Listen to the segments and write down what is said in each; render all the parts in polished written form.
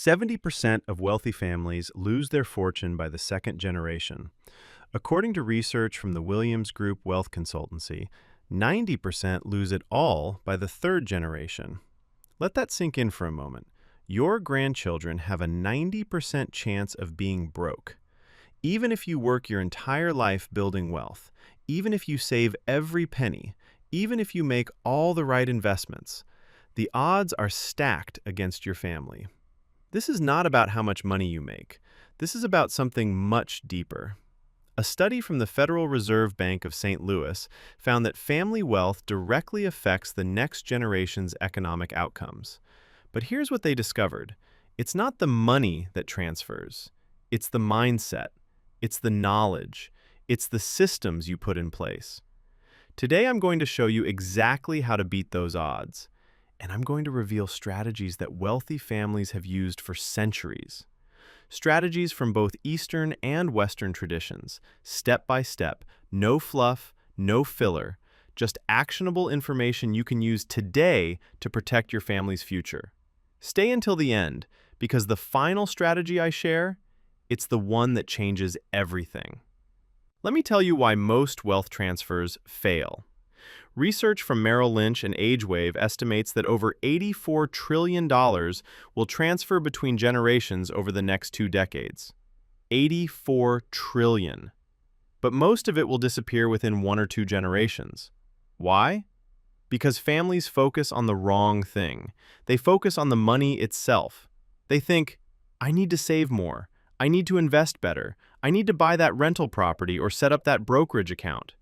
70% of wealthy families lose their fortune by the second generation. According to research from the Williams Group Wealth Consultancy, 90% lose it all by the third generation. Let that sink in for a moment. Your grandchildren have a 90% chance of being broke. Even if you work your entire life building wealth, even if you save every penny, even if you make all the right investments, the odds are stacked against your family. This is not about how much money you make. This is about something much deeper. A study from the Federal Reserve Bank of St. Louis found that family wealth directly affects the next generation's economic outcomes. But here's what they discovered. It's not the money that transfers. It's the mindset. It's the knowledge. It's the systems you put in place. Today, I'm going to show you exactly how to beat those odds. And I'm going to reveal strategies that wealthy families have used for centuries. Strategies from both Eastern and Western traditions, step by step, no fluff, no filler, just actionable information you can use today to protect your family's future. Stay until the end, because the final strategy I share, it's the one that changes everything. Let me tell you why most wealth transfers fail. Research from Merrill Lynch and AgeWave estimates that over $84 trillion will transfer between generations over the next 2 decades. $84 trillion. But most of it will disappear within 1 or 2 generations. Why? Because families focus on the wrong thing. They focus on the money itself. They think, I need to save more. I need to invest better. I need to buy that rental property or set up that brokerage account.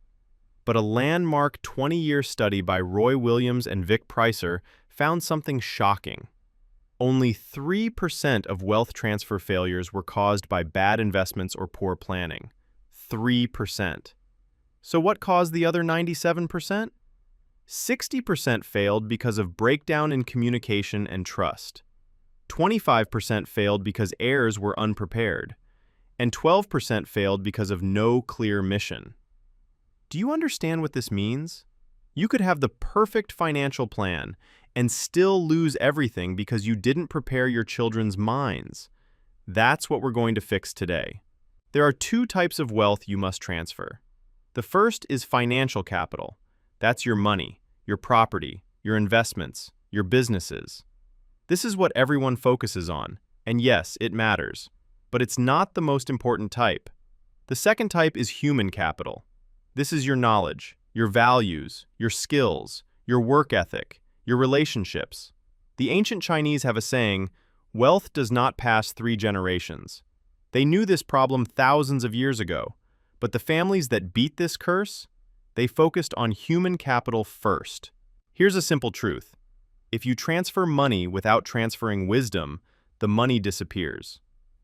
But a landmark 20-year study by Roy Williams and Vic Pricer found something shocking. Only 3% of wealth transfer failures were caused by bad investments or poor planning. 3%. So what caused the other 97%? 60% failed because of breakdown in communication and trust. 25% failed because heirs were unprepared. And 12% failed because of no clear mission. Do you understand what this means? You could have the perfect financial plan and still lose everything because you didn't prepare your children's minds. That's what we're going to fix today. There are 2 types of wealth you must transfer. The first is financial capital. That's your money, your property, your investments, your businesses. This is what everyone focuses on, and yes, it matters. But it's not the most important type. The second type is human capital. This is your knowledge, your values, your skills, your work ethic, your relationships. The ancient Chinese have a saying, wealth does not pass 3 generations. They knew this problem thousands of years ago, but the families that beat this curse, they focused on human capital first. Here's a simple truth. If you transfer money without transferring wisdom, the money disappears.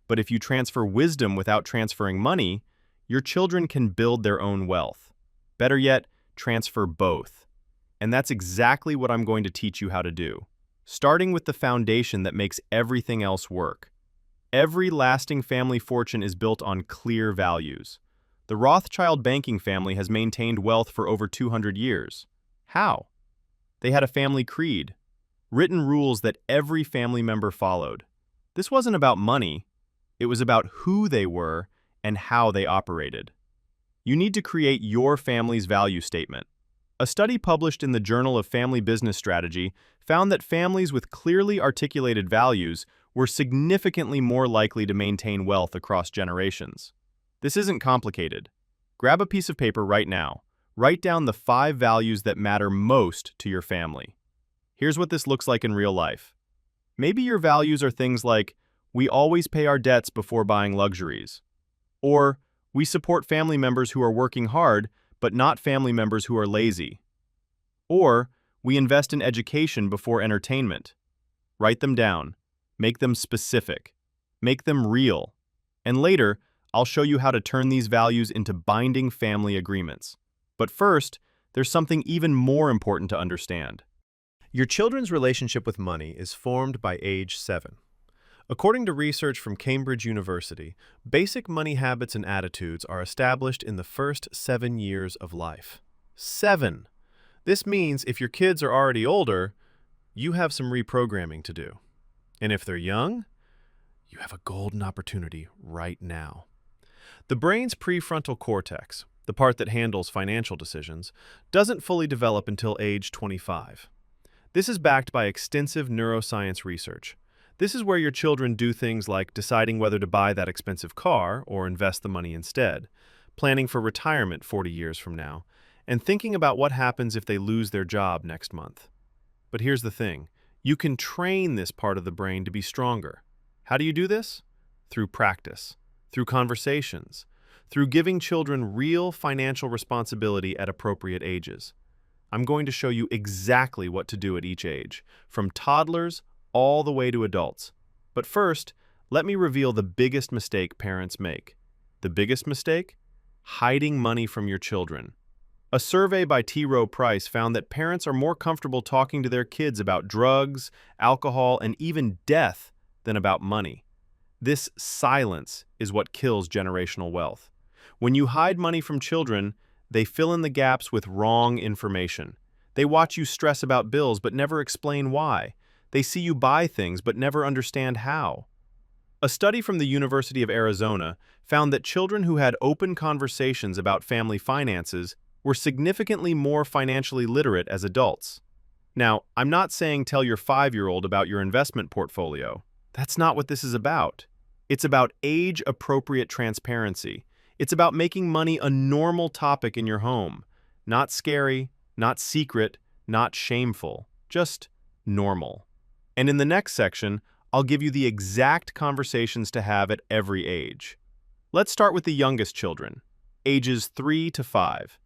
But if you transfer wisdom without transferring money, your children can build their own wealth. Better yet, transfer both. And that's exactly what I'm going to teach you how to do, starting with the foundation that makes everything else work. Every lasting family fortune is built on clear values. The Rothschild banking family has maintained wealth for over 200 years. How? They had a family creed, written rules that every family member followed. This wasn't about money. It was about who they were and how they operated. You need to create your family's value statement. A study published in the Journal of Family Business Strategy found that families with clearly articulated values were significantly more likely to maintain wealth across generations. This isn't complicated. Grab a piece of paper right now. Write down the 5 values that matter most to your family. Here's what this looks like in real life. Maybe your values are things like, we always pay our debts before buying luxuries. Or, we support family members who are working hard, but not family members who are lazy. Or, we invest in education before entertainment. Write them down. Make them specific. Make them real. And later, I'll show you how to turn these values into binding family agreements. But first, there's something even more important to understand. Your children's relationship with money is formed by age 7. According to research from Cambridge University, basic money habits and attitudes are established in the first 7 years of life. 7! This means if your kids are already older, you have some reprogramming to do. And if they're young, You have a golden opportunity right now. The brain's prefrontal cortex, the part that handles financial decisions, doesn't fully develop until age 25. This is backed by extensive neuroscience research. This is where your children do things like deciding whether to buy that expensive car or invest the money instead, planning for retirement 40 years from now, and thinking about what happens if they lose their job next month. But here's the thing. You can train this part of the brain to be stronger. How do you do this? Through practice, through conversations, through giving children real financial responsibility at appropriate ages. I'm going to show you exactly what to do at each age, from toddlers all the way to adults. But first, let me reveal the biggest mistake parents make. The biggest mistake? Hiding money from your children. A survey by T. Rowe Price found that parents are more comfortable talking to their kids about drugs, alcohol, and even death than about money. This silence is what kills generational wealth. When you hide money from children, they fill in the gaps with wrong information. They watch you stress about bills but never explain why. They see you buy things but never understand how. A study from the University of Arizona found that children who had open conversations about family finances were significantly more financially literate as adults. Now, I'm not saying tell your 5-year-old about your investment portfolio. That's not what this is about. It's about age-appropriate transparency. It's about making money a normal topic in your home. Not scary, not secret, not shameful. Just normal. And in the next section, I'll give you the exact conversations to have at every age. Let's start with the youngest children, ages 3 to 5.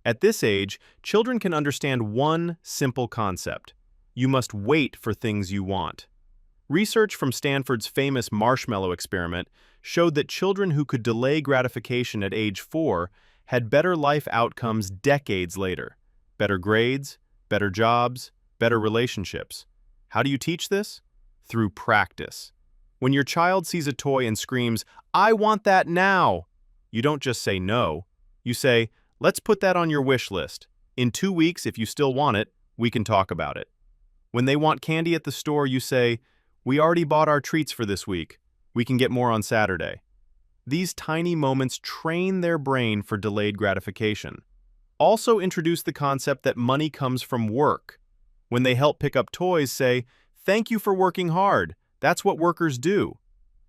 At this age, children can understand one simple concept. You must wait for things you want. Research from Stanford's famous marshmallow experiment showed that children who could delay gratification at age 4 had better life outcomes decades later. Better grades, better jobs, better relationships. How do you teach this? Through practice. When your child sees a toy and screams, "I want that now!" you don't just say no. You say, "Let's put that on your wish list. In 2 weeks, if you still want it, we can talk about it." When they want candy at the store, you say, "We already bought our treats for this week. We can get more on Saturday." These tiny moments train their brain for delayed gratification. Also introduce the concept that money comes from work. When they help pick up toys, say, "Thank you for working hard. That's what workers do."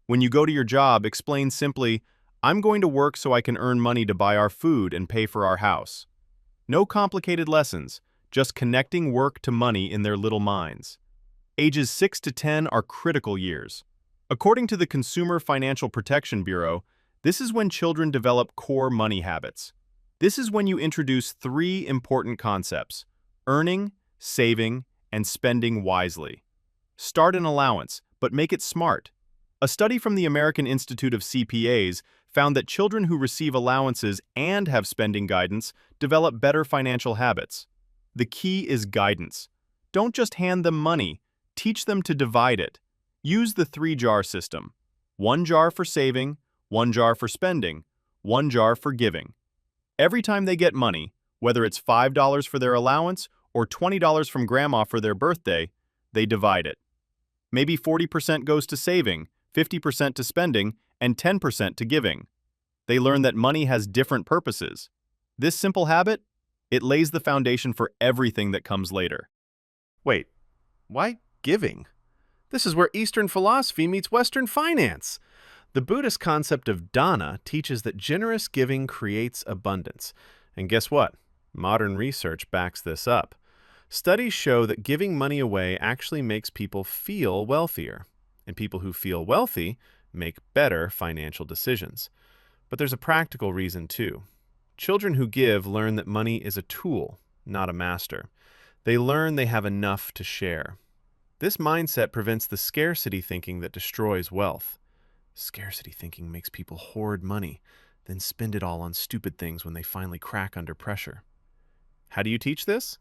When you go to your job, explain simply, "I'm going to work so I can earn money to buy our food and pay for our house." No complicated lessons, just connecting work to money in their little minds. Ages 6 to 10 are critical years. According to the Consumer Financial Protection Bureau, this is when children develop core money habits. This is when you introduce 3 important concepts: earning, saving, and spending wisely. Start an allowance, but make it smart. A study from the American Institute of CPAs found that children who receive allowances and have spending guidance develop better financial habits. The key is guidance. Don't just hand them money. Teach them to divide it. Use the 3-jar system. 1 jar for saving, 1 jar for spending, 1 jar for giving. Every time they get money, whether it's $5 for their allowance or $20 from grandma for their birthday, they divide it. Maybe 40% goes to saving, 50% to spending, and 10% to giving. They learn that money has different purposes. This simple habit, it lays the foundation for everything that comes later. Wait, why giving? This is where Eastern philosophy meets Western finance. The Buddhist concept of dana teaches that generous giving creates abundance. And guess what? Modern research backs this up. Studies show that giving money away actually makes people feel wealthier. And people who feel wealthy make better financial decisions. But there's a practical reason too. Children who give learn that money is a tool, not a master. They learn they have enough to share. This mindset prevents the scarcity thinking that destroys wealth. Scarcity thinking makes people hoard money, then spend it all on stupid things when they finally crack under pressure. How do you teach this?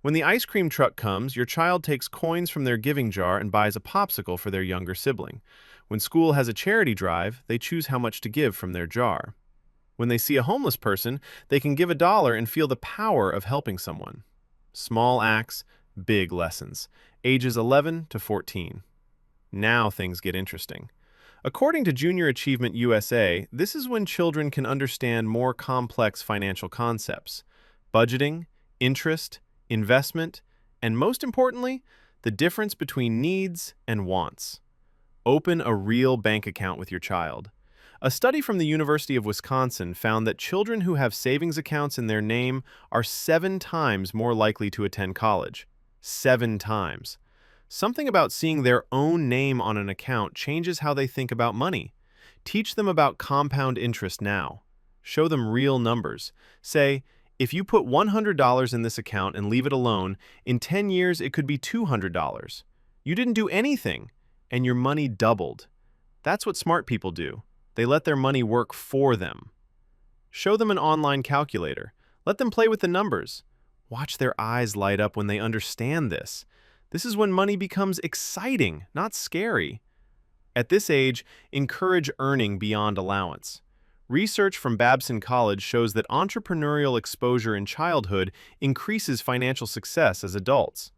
When the ice cream truck comes, your child takes coins from their giving jar and buys a popsicle for their younger sibling. When school has a charity drive, they choose how much to give from their jar. When they see a homeless person, they can give $1 and feel the power of helping someone. Small acts, big lessons. Ages 11 to 14. Now things get interesting. According to Junior Achievement USA, this is when children can understand more complex financial concepts: budgeting, interest, investment, and most importantly, the difference between needs and wants. Open a real bank account with your child. A study from the University of Wisconsin found that children who have savings accounts in their name are 7 times more likely to attend college. 7 times. Something about seeing their own name on an account changes how they think about money. Teach them about compound interest now. Show them real numbers. Say, if you put $100 in this account and leave it alone, in 10 years it could be $200. You didn't do anything, and your money doubled. That's what smart people do. They let their money work for them. Show them an online calculator. Let them play with the numbers. Watch their eyes light up when they understand this. This is when money becomes exciting, not scary. At this age, encourage earning beyond allowance. Research from Babson College shows that entrepreneurial exposure in childhood increases financial success as adults.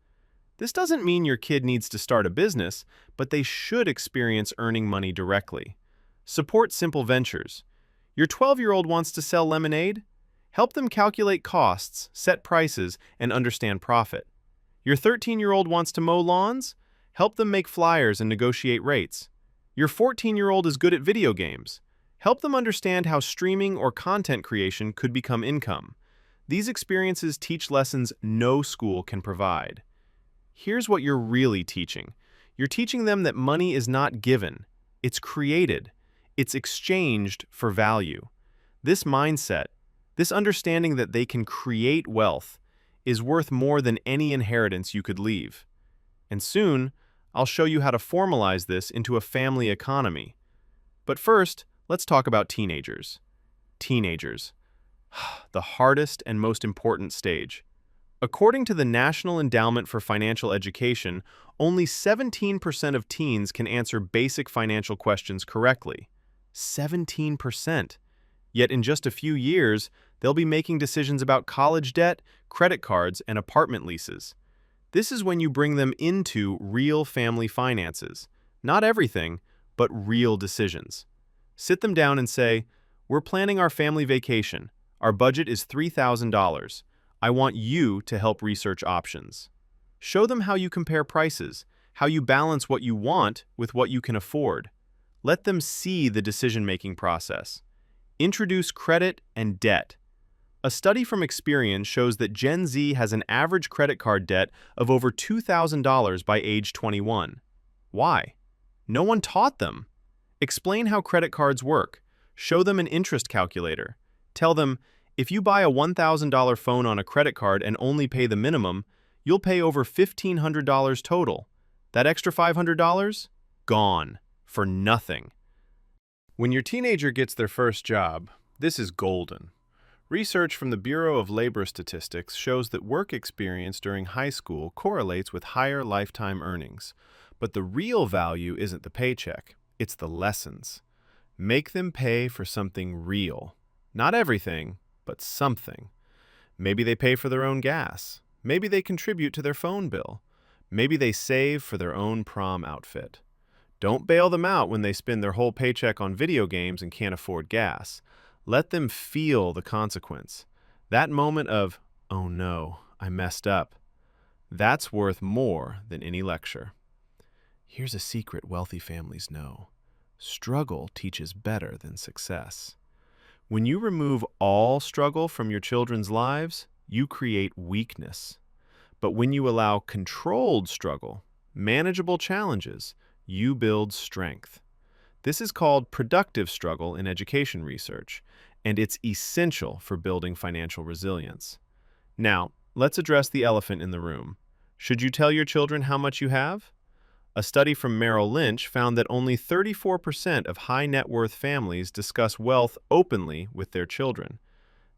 This doesn't mean your kid needs to start a business, but they should experience earning money directly. Support simple ventures. Your 12-year-old wants to sell lemonade? Help them calculate costs, set prices, and understand profit. Your 13-year-old wants to mow lawns? Help them make flyers and negotiate rates. Your 14-year-old is good at video games. Help them understand how streaming or content creation could become income. These experiences teach lessons no school can provide. Here's what you're really teaching. You're teaching them that money is not given. It's created. It's exchanged for value. This mindset, this understanding that they can create wealth, is worth more than any inheritance you could leave. And soon, I'll show you how to formalize this into a family economy. But first, let's talk about teenagers. Teenagers. The hardest and most important stage. According to the National Endowment for Financial Education, only 17% of teens can answer basic financial questions correctly. 17%. Yet in just a few years, they'll be making decisions about college debt, credit cards, and apartment leases. This is when you bring them into real family finances. Not everything, but real decisions. Sit them down and say, "We're planning our family vacation. Our budget is $3,000. I want you to help research options." Show them how you compare prices, how you balance what you want with what you can afford. Let them see the decision-making process. Introduce credit and debt. A study from Experian shows that Gen Z has an average credit card debt of over $2,000 by age 21. Why? No one taught them. Explain how credit cards work. Show them an interest calculator. Tell them, if you buy a $1,000 phone on a credit card and only pay the minimum, you'll pay over $1,500 total. That extra $500? Gone. For nothing. When your teenager gets their first job, this is golden. Research from the Bureau of Labor Statistics shows that work experience during high school correlates with higher lifetime earnings. But the real value isn't the paycheck, it's the lessons. Make them pay for something real. Not everything, but something. Maybe they pay for their own gas. Maybe they contribute to their phone bill. Maybe they save for their own prom outfit. Don't bail them out when they spend their whole paycheck on video games and can't afford gas. Let them feel the consequence. That moment of, "Oh no, I messed up." That's worth more than any lecture. Here's a secret wealthy families know. Struggle teaches better than success. When you remove all struggle from your children's lives, you create weakness. But when you allow controlled struggle, manageable challenges, you build strength. This is called productive struggle in education research, and it's essential for building financial resilience. Now, let's address the elephant in the room. Should you tell your children how much you have? A study from Merrill Lynch found that only 34% of high net worth families discuss wealth openly with their children.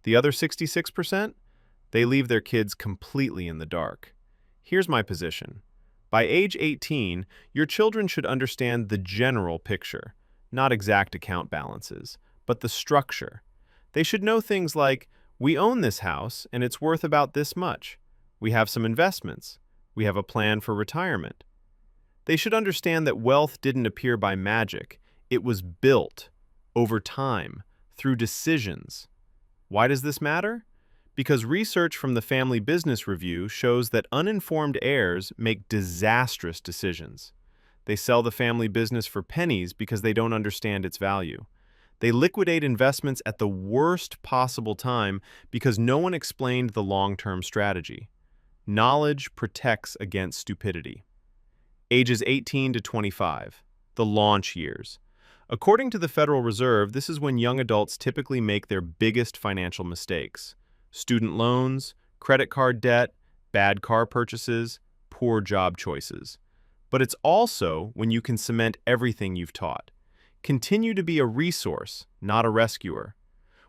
The other 66%? They leave their kids completely in the dark. Here's my position. By age 18, your children should understand the general picture, not exact account balances, but the structure. They should know things like, we own this house and it's worth about this much. We have some investments. We have a plan for retirement. They should understand that wealth didn't appear by magic. It was built over time through decisions. Why does this matter? Because research from the Family Business Review shows that uninformed heirs make disastrous decisions. They sell the family business for pennies because they don't understand its value. They liquidate investments at the worst possible time because no one explained the long-term strategy. Knowledge protects against stupidity. Ages 18 to 25, the launch years. According to the Federal Reserve, this is when young adults typically make their biggest financial mistakes. Student loans, credit card debt, bad car purchases, poor job choices. But it's also when you can cement everything you've taught. Continue to be a resource, not a rescuer.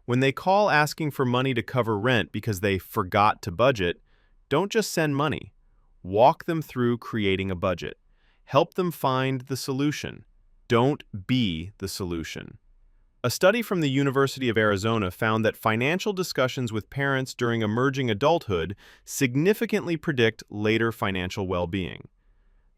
When they call asking for money to cover rent because they forgot to budget, don't just send money. Walk them through creating a budget. Help them find the solution. Don't be the solution. A study from the University of Arizona found that financial discussions with parents during emerging adulthood significantly predict later financial well-being.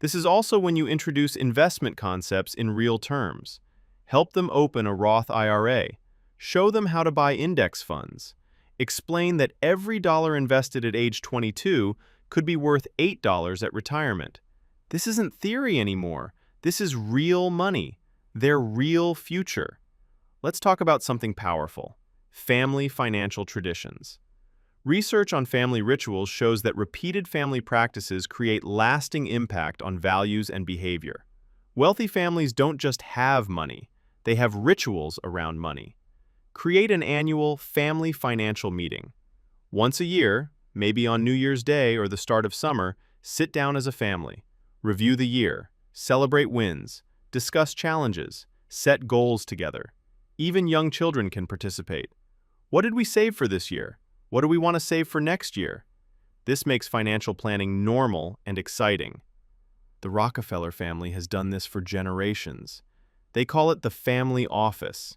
This is also when you introduce investment concepts in real terms. Help them open a Roth IRA. Show them how to buy index funds. Explain that every dollar invested at age 22 could be worth $8 at retirement. This isn't theory anymore. This is real money, their real future. Let's talk about something powerful: family financial traditions. Research on family rituals shows that repeated family practices create lasting impact on values and behavior. Wealthy families don't just have money, they have rituals around money. Create an annual family financial meeting. Once a year, maybe on New Year's Day or the start of summer, sit down as a family. Review the year, celebrate wins, discuss challenges, set goals together. Even young children can participate. What did we save for this year? What do we want to save for next year? This makes financial planning normal and exciting. The Rockefeller family has done this for generations. They call it the family office.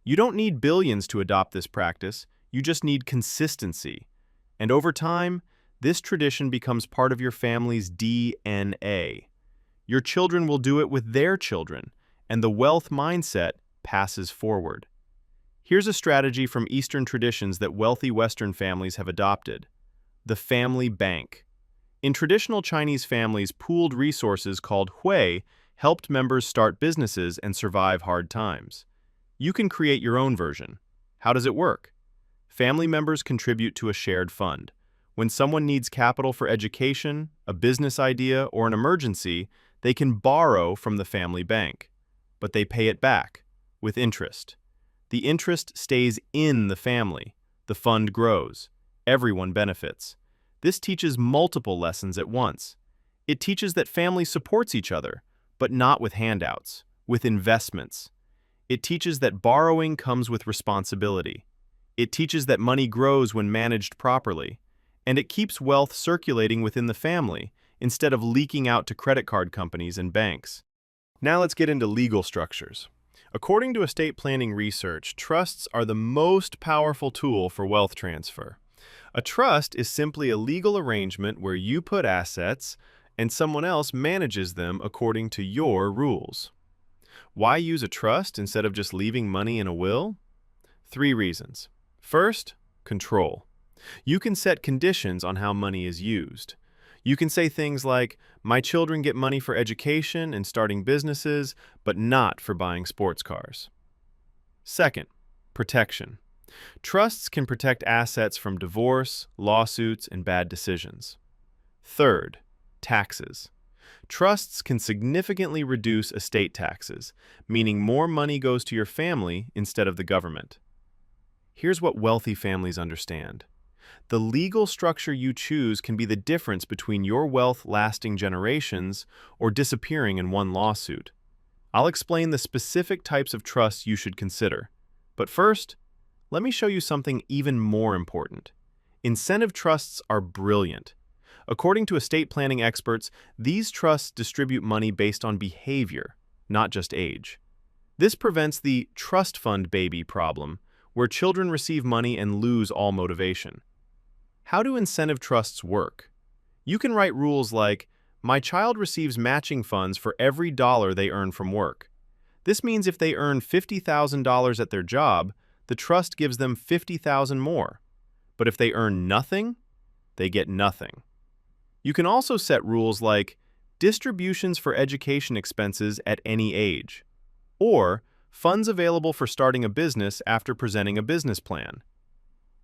You don't need billions to adopt this practice, you just need consistency. And over time, this tradition becomes part of your family's DNA. Your children will do it with their children, and the wealth mindset passes forward. Here's a strategy from Eastern traditions that wealthy Western families have adopted: the family bank. In traditional Chinese families, pooled resources called hui helped members start businesses and survive hard times. You can create your own version. How does it work? Family members contribute to a shared fund. When someone needs capital for education, a business idea, or an emergency, they can borrow from the family bank. But they pay it back with interest. The interest stays in the family. The fund grows. Everyone benefits. This teaches multiple lessons at once. It teaches that family supports each other, but not with handouts, with investments. It teaches that borrowing comes with responsibility. It teaches that money grows when managed properly. And it keeps wealth circulating within the family instead of leaking out to credit card companies and banks. Now let's get into legal structures. According to estate planning research, trusts are the most powerful tool for wealth transfer. A trust is simply a legal arrangement where you put assets and someone else manages them according to your rules. Why use a trust instead of just leaving money in a will? 3 reasons. First, control. You can set conditions on how money is used. You can say things like, "My children get money for education and starting businesses, but not for buying sports cars." Second, protection. Trusts can protect assets from divorce, lawsuits, and bad decisions. Third, taxes. Trusts can significantly reduce estate taxes, meaning more money goes to your family instead of the government. Here's what wealthy families understand. The legal structure you choose can be the difference between your wealth lasting generations or disappearing in one lawsuit. I'll explain the specific types of trusts you should consider. But first, let me show you something even more important. Incentive trusts are brilliant. According to estate planning experts, these trusts distribute money based on behavior, not just age. This prevents the trust fund baby problem, where children receive money and lose all motivation. How do incentive trusts work? You can write rules like, "My child receives matching funds for every dollar they earn from work." This means if they earn $50,000 at their job, the trust gives them $50,000 more. But if they earn nothing, they get nothing. You can also set rules like distributions for education expenses at any age, or funds available for starting a business after presenting a business plan.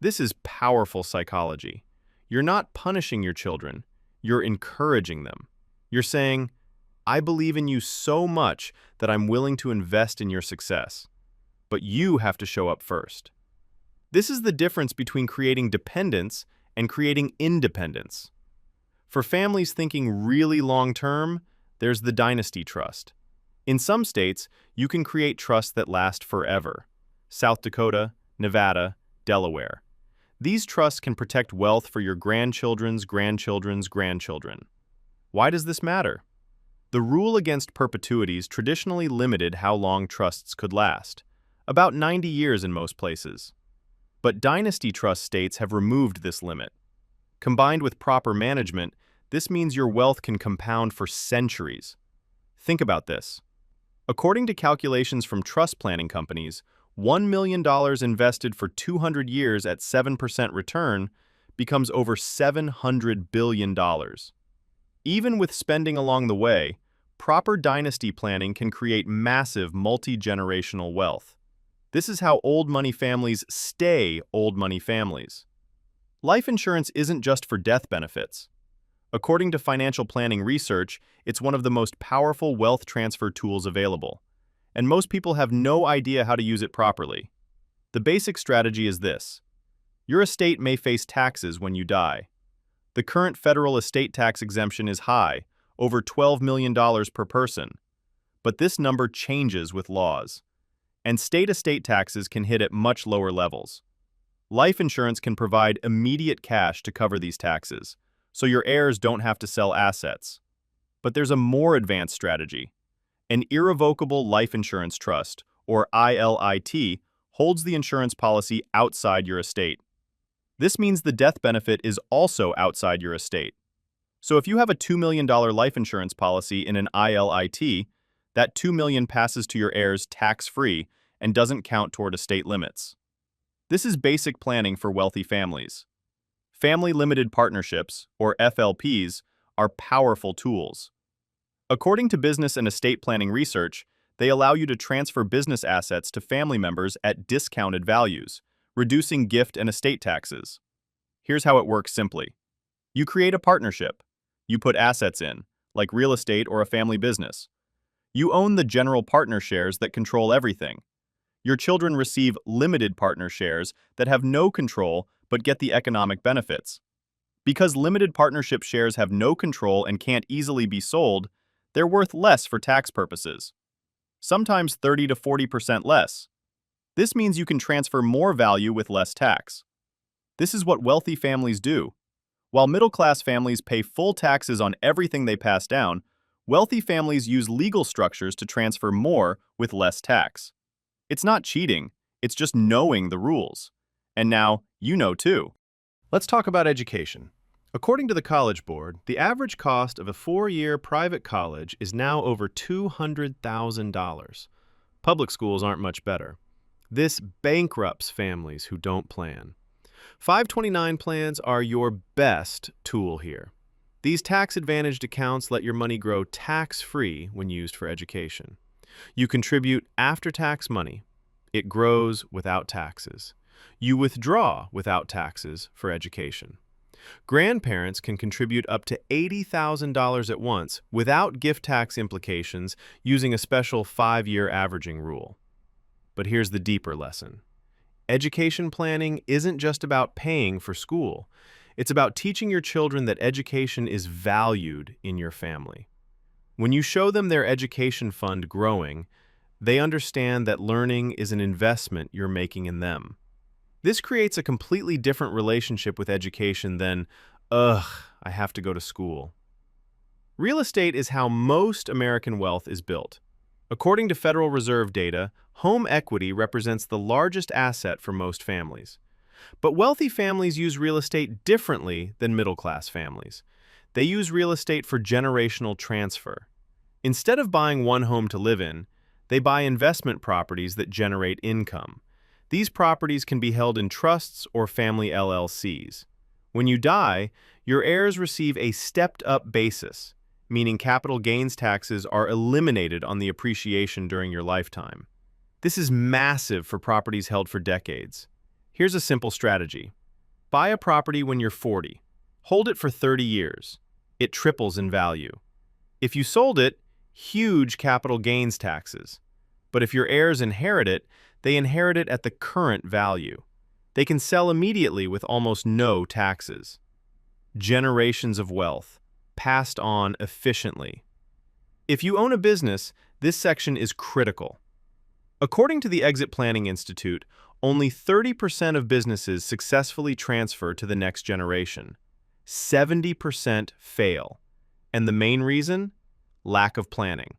This is powerful psychology. You're not punishing your children, you're encouraging them. You're saying, I believe in you so much that I'm willing to invest in your success. But you have to show up first. This is the difference between creating dependence and creating independence. For families thinking really long-term, there's the dynasty trust. In some states, you can create trusts that last forever. South Dakota, Nevada, Delaware. These trusts can protect wealth for your grandchildren's grandchildren's grandchildren. Why does this matter? The rule against perpetuities traditionally limited how long trusts could last, about 90 years in most places. But dynasty trust states have removed this limit. Combined with proper management, this means your wealth can compound for centuries. Think about this. According to calculations from trust planning companies, $1 million invested for 200 years at 7% return becomes over $700 billion. Even with spending along the way, proper dynasty planning can create massive multi-generational wealth. This is how old money families stay old money families. Life insurance isn't just for death benefits. According to financial planning research, it's one of the most powerful wealth transfer tools available, and most people have no idea how to use it properly. The basic strategy is this. Your estate may face taxes when you die. The current federal estate tax exemption is high, over $12 million per person. But this number changes with laws, and state estate taxes can hit at much lower levels. Life insurance can provide immediate cash to cover these taxes, so your heirs don't have to sell assets. But there's a more advanced strategy. An irrevocable life insurance trust, or ILIT, holds the insurance policy outside your estate. This means the death benefit is also outside your estate. So if you have a $2 million life insurance policy in an ILIT, that $2 million passes to your heirs tax-free and doesn't count toward estate limits. This is basic planning for wealthy families. Family limited partnerships, or FLPs, are powerful tools. According to business and estate planning research, they allow you to transfer business assets to family members at discounted values, reducing gift and estate taxes. Here's how it works simply. You create a partnership. You put assets in, like real estate or a family business. You own the general partner shares that control everything. Your children receive limited partner shares that have no control but get the economic benefits. Because limited partnership shares have no control and can't easily be sold, they're worth less for tax purposes. Sometimes 30 to 40% less. This means you can transfer more value with less tax. This is what wealthy families do. While middle-class families pay full taxes on everything they pass down, wealthy families use legal structures to transfer more with less tax. It's not cheating, it's just knowing the rules. And now, you know too. Let's talk about education. According to the College Board, the average cost of a 4-year private college is now over $200,000. Public schools aren't much better. This bankrupts families who don't plan. 529 plans are your best tool here. These tax-advantaged accounts let your money grow tax-free when used for education. You contribute after-tax money. It grows without taxes. You withdraw without taxes for education. Grandparents can contribute up to $80,000 at once without gift tax implications using a special 5-year averaging rule. But here's the deeper lesson. Education planning isn't just about paying for school. It's about teaching your children that education is valued in your family. When you show them their education fund growing, they understand that learning is an investment you're making in them. This creates a completely different relationship with education than, I have to go to school. Real estate is how most American wealth is built. According to Federal Reserve data, home equity represents the largest asset for most families. But wealthy families use real estate differently than middle-class families. They use real estate for generational transfer. Instead of buying one home to live in, They buy investment properties that generate income. These properties can be held in trusts or family LLCs. When you die, your heirs receive a stepped-up basis, meaning capital gains taxes are eliminated on the appreciation during your lifetime. This is massive for properties held for decades. Here's a simple strategy. Buy a property when you're 40. Hold it for 30 years. It triples in value. If you sold it, huge capital gains taxes. But if your heirs inherit it, they inherit it at the current value. They can sell immediately with almost no taxes. Generations of wealth, passed on efficiently. If you own a business, this section is critical. According to the Exit Planning Institute, only 30% of businesses successfully transfer to the next generation. 70% fail. And the main reason? Lack of planning.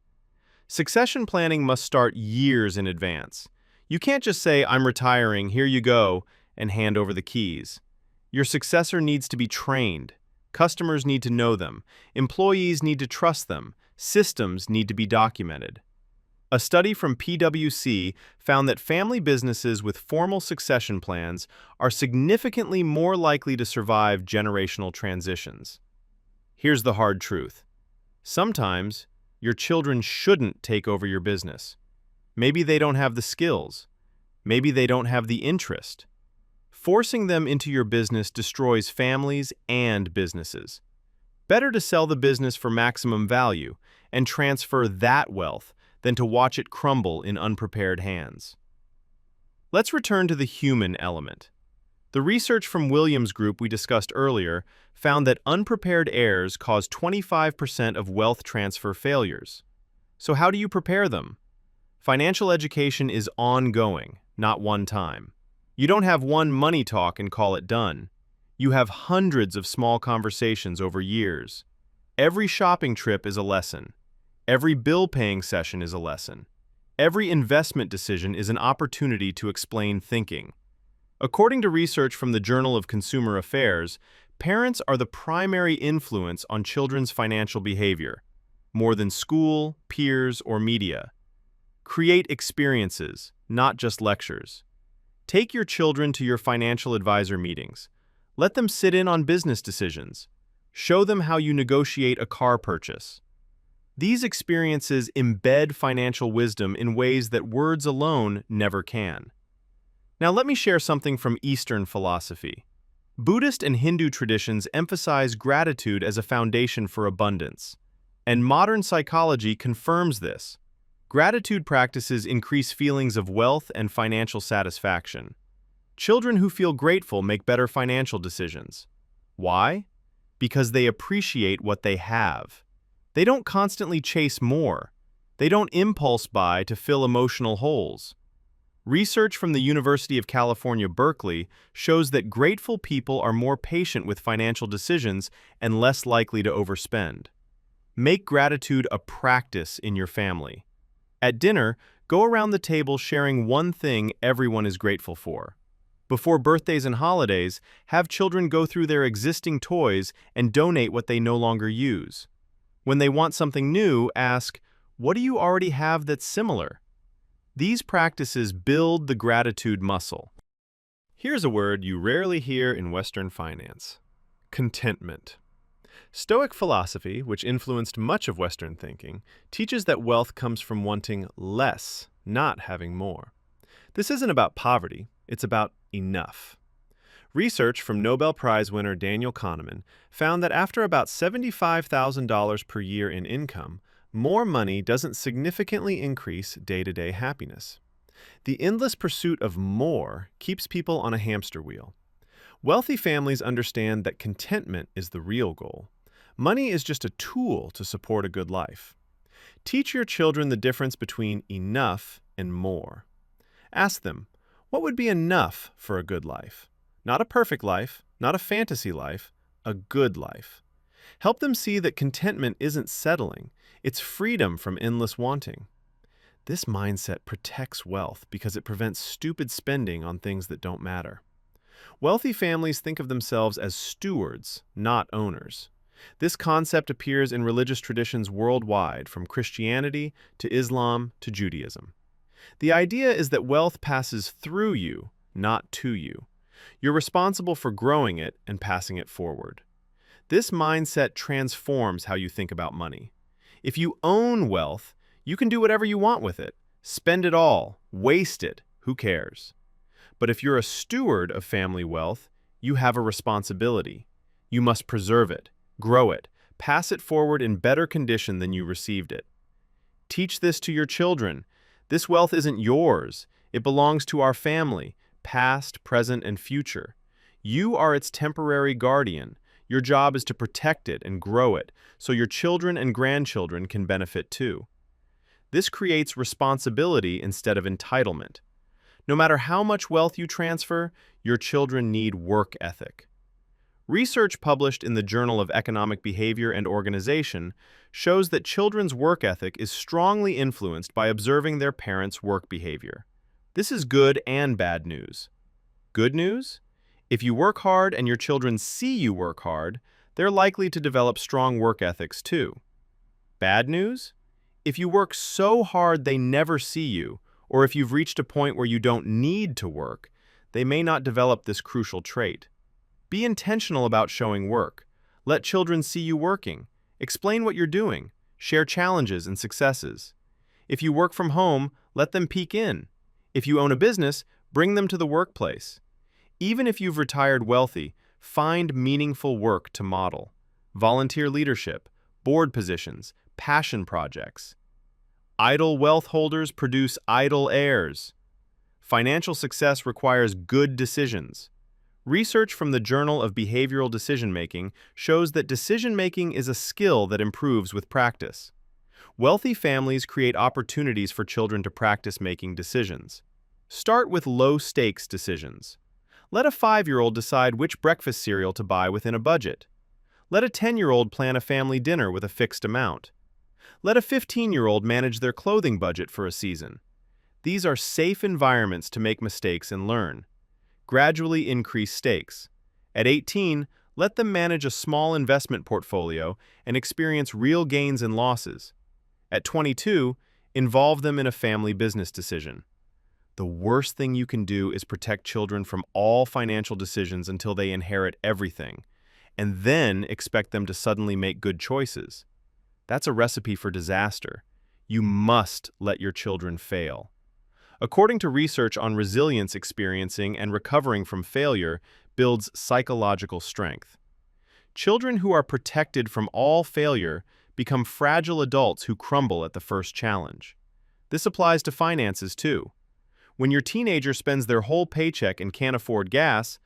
Succession planning must start years in advance. You can't just say, "I'm retiring, here you go," and hand over the keys. Your successor needs to be trained. Customers need to know them. Employees need to trust them. Systems need to be documented. A study from PwC found that family businesses with formal succession plans are significantly more likely to survive generational transitions. Here's the hard truth. Sometimes, your children shouldn't take over your business. Maybe they don't have the skills. Maybe they don't have the interest. Forcing them into your business destroys families and businesses. Better to sell the business for maximum value and transfer that wealth than to watch it crumble in unprepared hands. Let's return to the human element. The research from Williams Group we discussed earlier found that unprepared heirs cause 25% of wealth transfer failures. So how do you prepare them? Financial education is ongoing, not one time. You don't have one money talk and call it done. You have hundreds of small conversations over years. Every shopping trip is a lesson. Every bill-paying session is a lesson. Every investment decision is an opportunity to explain thinking. According to research from the Journal of Consumer Affairs, parents are the primary influence on children's financial behavior, more than school, peers, or media. Create experiences, not just lectures. Take your children to your financial advisor meetings. Let them sit in on business decisions. Show them how you negotiate a car purchase. These experiences embed financial wisdom in ways that words alone never can. Now let me share something from Eastern philosophy. Buddhist and Hindu traditions emphasize gratitude as a foundation for abundance, and modern psychology confirms this. Gratitude practices increase feelings of wealth and financial satisfaction. Children who feel grateful make better financial decisions. Why? Because they appreciate what they have. They don't constantly chase more. They don't impulse buy to fill emotional holes. Research from the University of California, Berkeley shows that grateful people are more patient with financial decisions and less likely to overspend. Make gratitude a practice in your family. At dinner, go around the table sharing one thing everyone is grateful for. Before birthdays and holidays, have children go through their existing toys and donate what they no longer use. When they want something new, ask, "What do you already have that's similar?" These practices build the gratitude muscle. Here's a word you rarely hear in Western finance: contentment. Stoic philosophy, which influenced much of Western thinking, teaches that wealth comes from wanting less, not having more. This isn't about poverty, it's about enough. Research from Nobel Prize winner Daniel Kahneman found that after about $75,000 per year in income, more money doesn't significantly increase day-to-day happiness. The endless pursuit of more keeps people on a hamster wheel. Wealthy families understand that contentment is the real goal. Money is just a tool to support a good life. Teach your children the difference between enough and more. Ask them, what would be enough for a good life? Not a perfect life, not a fantasy life, a good life. Help them see that contentment isn't settling, it's freedom from endless wanting. This mindset protects wealth because it prevents stupid spending on things that don't matter. Wealthy families think of themselves as stewards, not owners. This concept appears in religious traditions worldwide, from Christianity to Islam to Judaism. The idea is that wealth passes through you, not to you. You're responsible for growing it and passing it forward. This mindset transforms how you think about money. If you own wealth, you can do whatever you want with it. Spend it all, waste it, who cares? But if you're a steward of family wealth, you have a responsibility. You must preserve it, grow it, pass it forward in better condition than you received it. Teach this to your children. This wealth isn't yours. It belongs to our family, past, present, and future. You are its temporary guardian. Your job is to protect it and grow it, so your children and grandchildren can benefit too. This creates responsibility instead of entitlement. No matter how much wealth you transfer, your children need work ethic. Research published in the Journal of Economic Behavior and Organization shows that children's work ethic is strongly influenced by observing their parents' work behavior. This is good and bad news. Good news? If you work hard and your children see you work hard, they're likely to develop strong work ethics too. Bad news? If you work so hard they never see you, or if you've reached a point where you don't need to work, they may not develop this crucial trait. Be intentional about showing work. Let children see you working. Explain what you're doing. Share challenges and successes. If you work from home, let them peek in. If you own a business, bring them to the workplace. Even if you've retired wealthy, find meaningful work to model. Volunteer leadership, board positions, passion projects. Idle wealth holders produce idle heirs. Financial success requires good decisions. Research from the Journal of Behavioral Decision-Making shows that decision-making is a skill that improves with practice. Wealthy families create opportunities for children to practice making decisions. Start with low-stakes decisions. Let a 5-year-old decide which breakfast cereal to buy within a budget. Let a 10-year-old plan a family dinner with a fixed amount. Let a 15-year-old manage their clothing budget for a season. These are safe environments to make mistakes and learn. Gradually increase stakes. At 18, let them manage a small investment portfolio and experience real gains and losses. At 22, involve them in a family business decision. The worst thing you can do is protect children from all financial decisions until they inherit everything, and then expect them to suddenly make good choices. That's a recipe for disaster. You must let your children fail. According to research on resilience, experiencing and recovering from failure builds psychological strength. Children who are protected from all failure become fragile adults who crumble at the first challenge. This applies to finances too. When your teenager spends their whole paycheck and can't afford gas,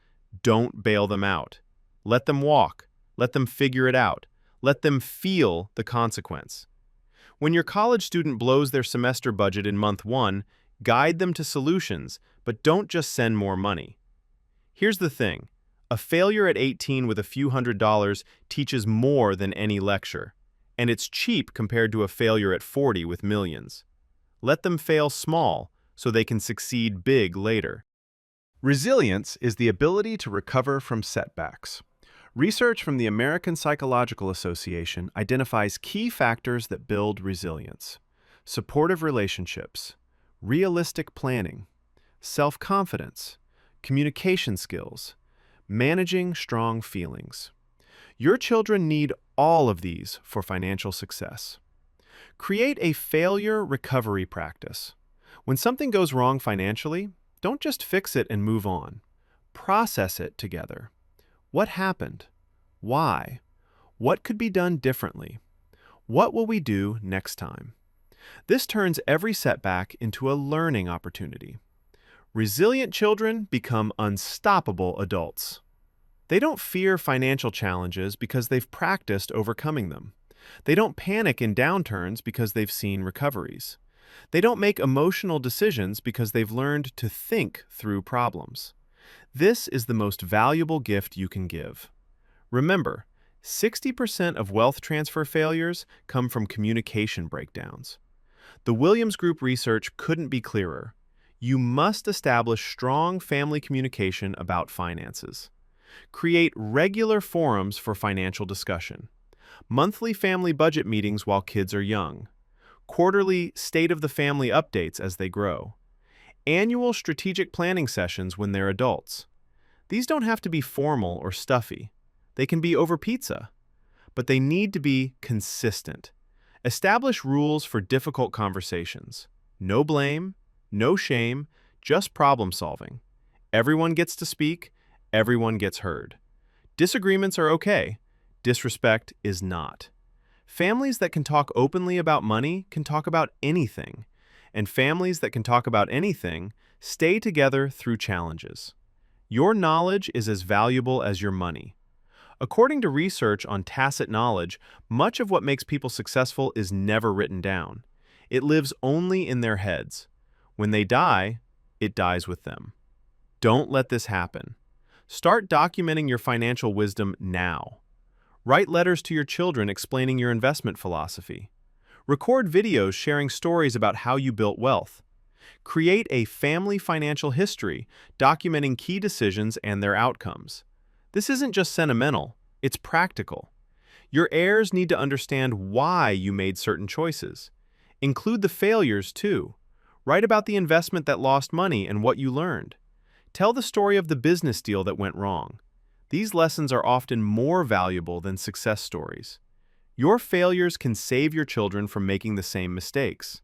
don't bail them out. Let them walk. Let them figure it out. Let them feel the consequence. When your college student blows their semester budget in month 1, guide them to solutions, but don't just send more money. Here's the thing. A failure at 18 with a few $100s teaches more than any lecture, and it's cheap compared to a failure at 40 with millions. Let them fail small so they can succeed big later. Resilience is the ability to recover from setbacks. Research from the American Psychological Association identifies key factors that build resilience: supportive relationships, realistic planning, self-confidence, communication skills, managing strong feelings. Your children need all of these for financial success. Create a failure recovery practice. When something goes wrong financially, don't just fix it and move on. Process it together. What happened? Why? What could be done differently? What will we do next time? This turns every setback into a learning opportunity. Resilient children become unstoppable adults. They don't fear financial challenges because they've practiced overcoming them. They don't panic in downturns because they've seen recoveries. They don't make emotional decisions because they've learned to think through problems. This is the most valuable gift you can give. Remember, 60% of wealth transfer failures come from communication breakdowns. The Williams Group research couldn't be clearer. You must establish strong family communication about finances. Create regular forums for financial discussion. monthly family budget meetings while kids are young, quarterly state of the family updates as they grow, annual strategic planning sessions when they're adults. These don't have to be formal or stuffy. They can be over pizza, but they need to be consistent. Establish rules for difficult conversations. No blame, no shame, just problem solving. Everyone gets to speak, everyone gets heard. Disagreements are okay. Disrespect is not. Families that can talk openly about money can talk about anything, and families that can talk about anything stay together through challenges. Your knowledge is as valuable as your money. According to research on tacit knowledge, much of what makes people successful is never written down. It lives only in their heads. When they die, it dies with them. Don't let this happen. Start documenting your financial wisdom now. Write letters to your children explaining your investment philosophy. Record videos sharing stories about how you built wealth. Create a family financial history documenting key decisions and their outcomes. This isn't just sentimental, it's practical. Your heirs need to understand why you made certain choices. Include the failures, too. Write about the investment that lost money and what you learned. Tell the story of the business deal that went wrong. These lessons are often more valuable than success stories. Your failures can save your children from making the same mistakes.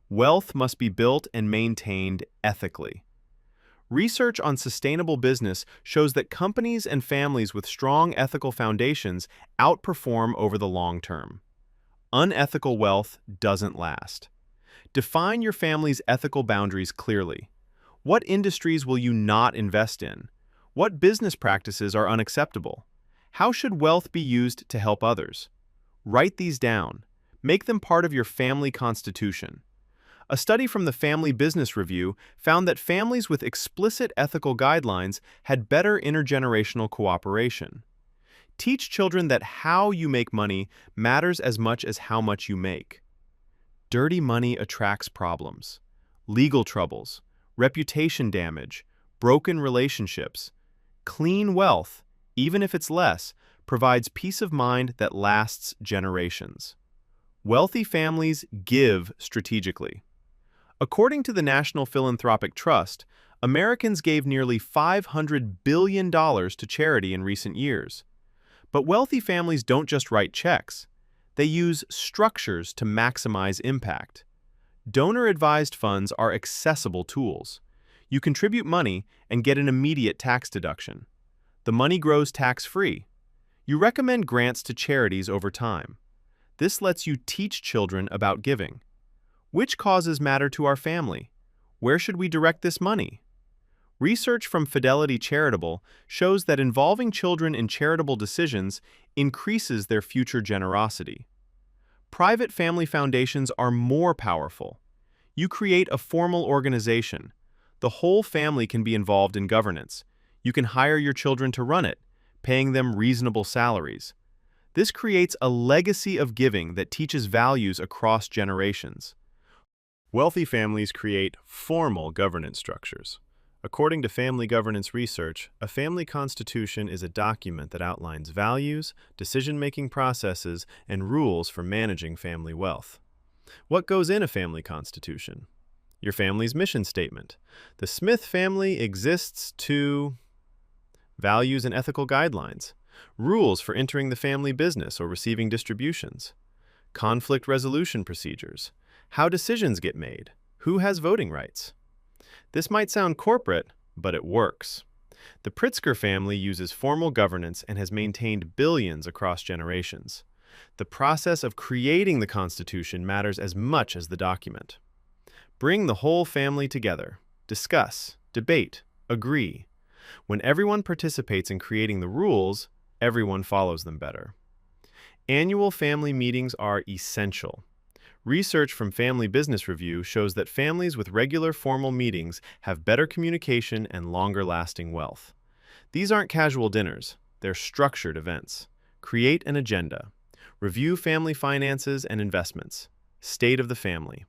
Wealth must be built and maintained ethically. Research on sustainable business shows that companies and families with strong ethical foundations outperform over the long term. Unethical wealth doesn't last. Define your family's ethical boundaries clearly. What industries will you not invest in? What business practices are unacceptable? How should wealth be used to help others? Write these down. Make them part of your family constitution. A study from the Family Business Review found that families with explicit ethical guidelines had better intergenerational cooperation. Teach children that how you make money matters as much as how much you make. Dirty money attracts problems, legal troubles, reputation damage, broken relationships. Clean wealth, even if it's less, provides peace of mind that lasts generations. Wealthy families give strategically. According to the National Philanthropic Trust, Americans gave nearly $500 billion to charity in recent years. But wealthy families don't just write checks. They use structures to maximize impact. Donor-advised funds are accessible tools. You contribute money and get an immediate tax deduction. The money grows tax-free. You recommend grants to charities over time. This lets you teach children about giving. Which causes matter to our family? Where should we direct this money? Research from Fidelity Charitable shows that involving children in charitable decisions increases their future generosity. Private family foundations are more powerful. You create a formal organization. The whole family can be involved in governance. You can hire your children to run it, paying them reasonable salaries. This creates a legacy of giving that teaches values across generations. Wealthy families create formal governance structures. According to family governance research, a family constitution is a document that outlines values, decision-making processes, and rules for managing family wealth. What goes in a family constitution? Your family's mission statement. The Smith family exists to... Values and ethical guidelines. Rules for entering the family business or receiving distributions. Conflict resolution procedures. How decisions get made. Who has voting rights? This might sound corporate, but it works. The Pritzker family uses formal governance and has maintained billions across generations. The process of creating the Constitution matters as much as the document. Bring the whole family together. Discuss, debate, agree. When everyone participates in creating the rules, everyone follows them better. Annual family meetings are essential. Research from Family Business Review shows that families with regular formal meetings have better communication and longer-lasting wealth. These aren't casual dinners, they're structured events. Create an agenda. Review family finances and investments. State of the family.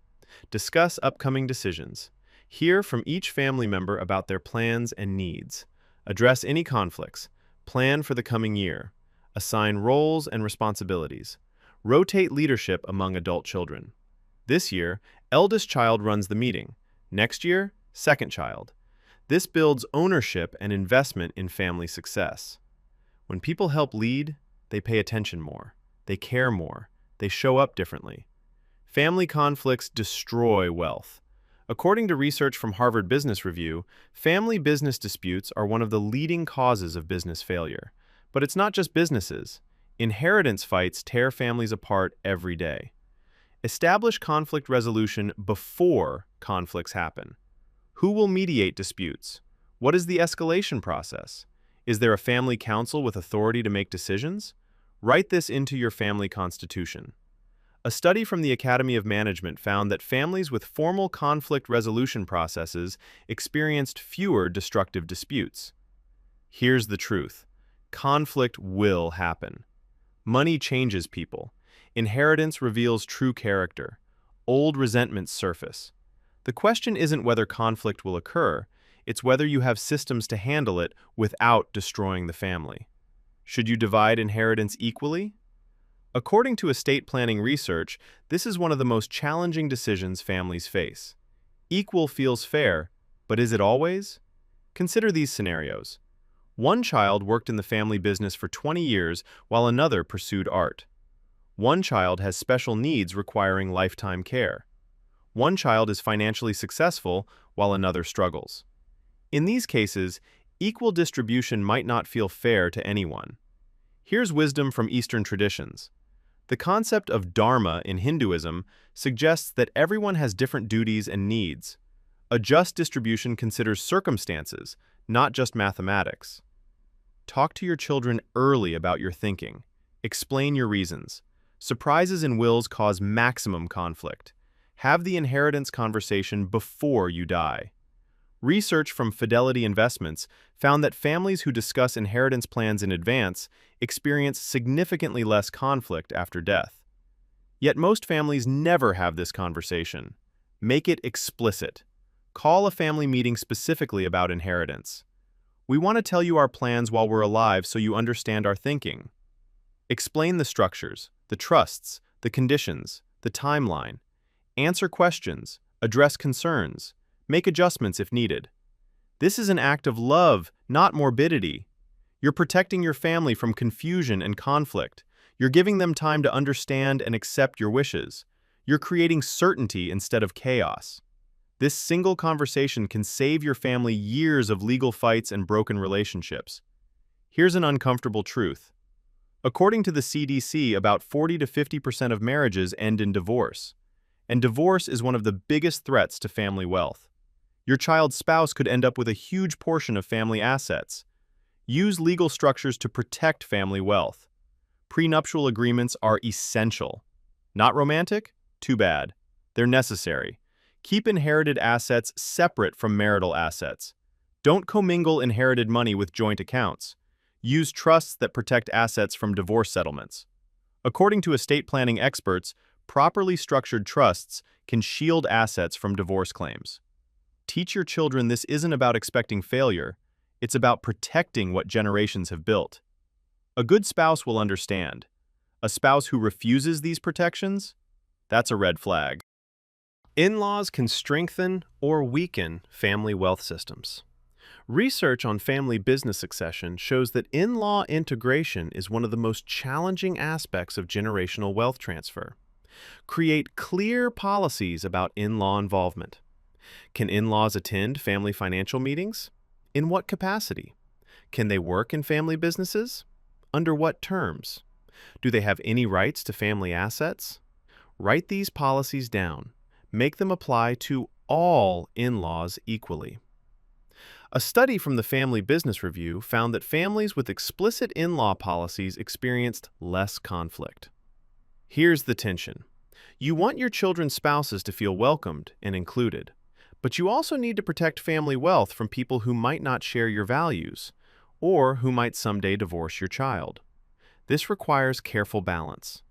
Discuss upcoming decisions. Hear from each family member about their plans and needs. Address any conflicts. Plan for the coming year. Assign roles and responsibilities. Rotate leadership among adult children. This year, eldest child runs the meeting. Next year, second child. This builds ownership and investment in family success. When people help lead, they pay attention more. They care more. They show up differently. Family conflicts destroy wealth. According to research from Harvard Business Review, family business disputes are one of the leading causes of business failure. But it's not just businesses. Inheritance fights tear families apart every day. Establish conflict resolution before conflicts happen. Who will mediate disputes? What is the escalation process? Is there a family council with authority to make decisions? Write this into your family constitution. A study from the Academy of Management found that families with formal conflict resolution processes experienced fewer destructive disputes. Here's the truth. Conflict will happen. Money changes people. Inheritance reveals true character. Old resentments surface. The question isn't whether conflict will occur, it's whether you have systems to handle it without destroying the family. Should you divide inheritance equally? According to estate planning research, this is one of the most challenging decisions families face. Equal feels fair, but is it always? Consider these scenarios. One child worked in the family business for 20 years while another pursued art. One child has special needs requiring lifetime care. One child is financially successful while another struggles. In these cases, equal distribution might not feel fair to anyone. Here's wisdom from Eastern traditions. The concept of dharma in Hinduism suggests that everyone has different duties and needs. A just distribution considers circumstances, not just mathematics. Talk to your children early about your thinking. Explain your reasons. Surprises in wills cause maximum conflict. Have the inheritance conversation before you die. Research from Fidelity Investments found that families who discuss inheritance plans in advance experience significantly less conflict after death. Yet most families never have this conversation. Make it explicit. Call a family meeting specifically about inheritance. We want to tell you our plans while we're alive so you understand our thinking. Explain the structures, the trusts, the conditions, the timeline. Answer questions, address concerns. Make adjustments if needed. This is an act of love, not morbidity. You're protecting your family from confusion and conflict. You're giving them time to understand and accept your wishes. You're creating certainty instead of chaos. This single conversation can save your family years of legal fights and broken relationships. Here's an uncomfortable truth. According to the CDC, about 40 to 50% of marriages end in divorce. And divorce is one of the biggest threats to family wealth. Your child's spouse could end up with a huge portion of family assets. Use legal structures to protect family wealth. Prenuptial agreements are essential. Not romantic? Too bad. They're necessary. Keep inherited assets separate from marital assets. Don't commingle inherited money with joint accounts. Use trusts that protect assets from divorce settlements. According to estate planning experts, properly structured trusts can shield assets from divorce claims. Teach your children this isn't about expecting failure, it's about protecting what generations have built. A good spouse will understand. A spouse who refuses these protections? That's a red flag. In-laws can strengthen or weaken family wealth systems. Research on family business succession shows that in-law integration is one of the most challenging aspects of generational wealth transfer. Create clear policies about in-law involvement. Can in-laws attend family financial meetings? In what capacity? Can they work in family businesses? Under what terms? Do they have any rights to family assets? Write these policies down. Make them apply to all in-laws equally. A study from the Family Business Review found that families with explicit in-law policies experienced less conflict. Here's the tension. You want your children's spouses to feel welcomed and included, but you also need to protect family wealth from people who might not share your values, or who might someday divorce your child. This requires careful balance.